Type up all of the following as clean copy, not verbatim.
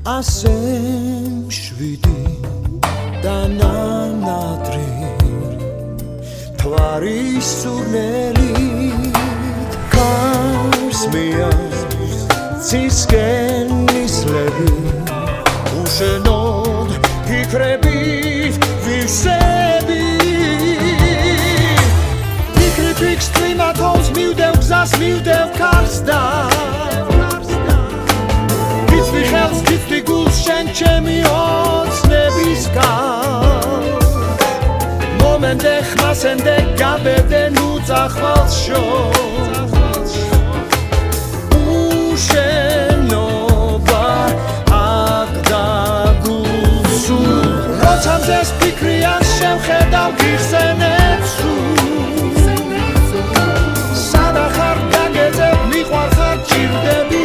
ასე მშვიდი და ნანადრი თვარის სურნელით გარს მიავს ცისკენ ისლები უშენოდ ფიქრებით ვივსები ფიქრით კლიმატოს მივდევ გზას მივდევ ქარს და გიცვი ხელს გიცვი გულს შენ ჩემი ოცნებისგან მომენტე ხმასენდე გაბედე ნუ წახვალს შორს უშენობა აქ დაგუსულ როცა მზეს ფიქრიან შევხედავ გიხსენებს სადა ხარ გაგეძებ მიყვარ ხარ ჭირდები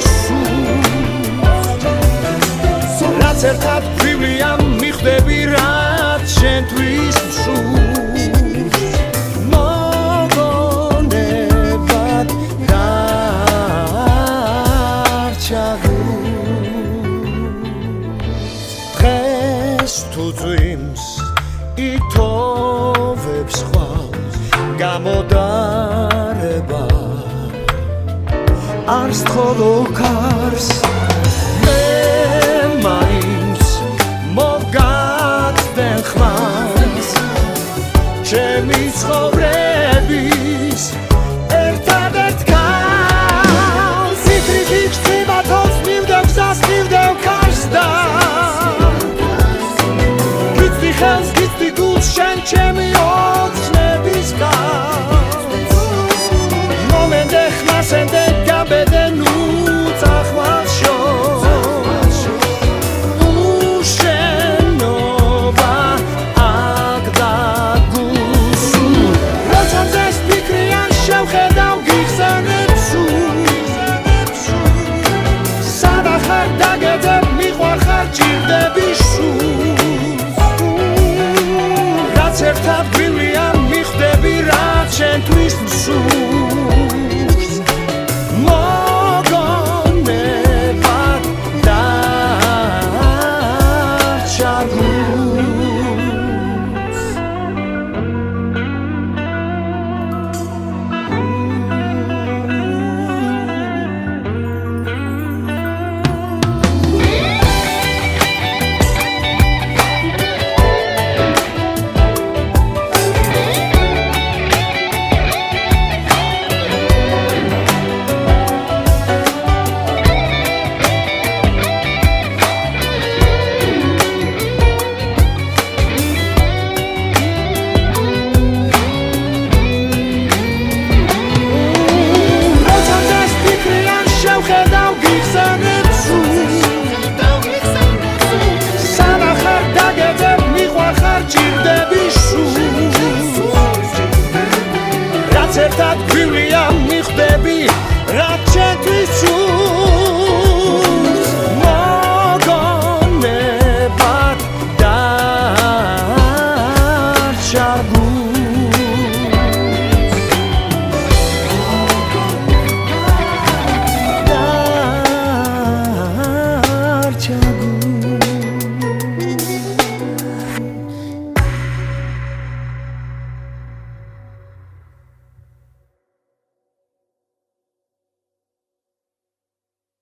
რაც ერთად ვივლიან მიხვდები რაც შენთვის მსურს მოგონებად დარჩა დღეს თუ წვიმს ითოვებს ხვალს გამოდარება არს ხოლო ქარს მოგაცდენ ხმას ჩემი ცხოვრების ერთადერთ ქალს ფიქრით ჩიმათოს მივდევ გზას მივდევ ქარს და გიცვი ხელს გიცვი გულს შენ ჩემი ოცნებისგან მომენტე ხმასენდე გაბედე ნუ წახვალს შორს Sabe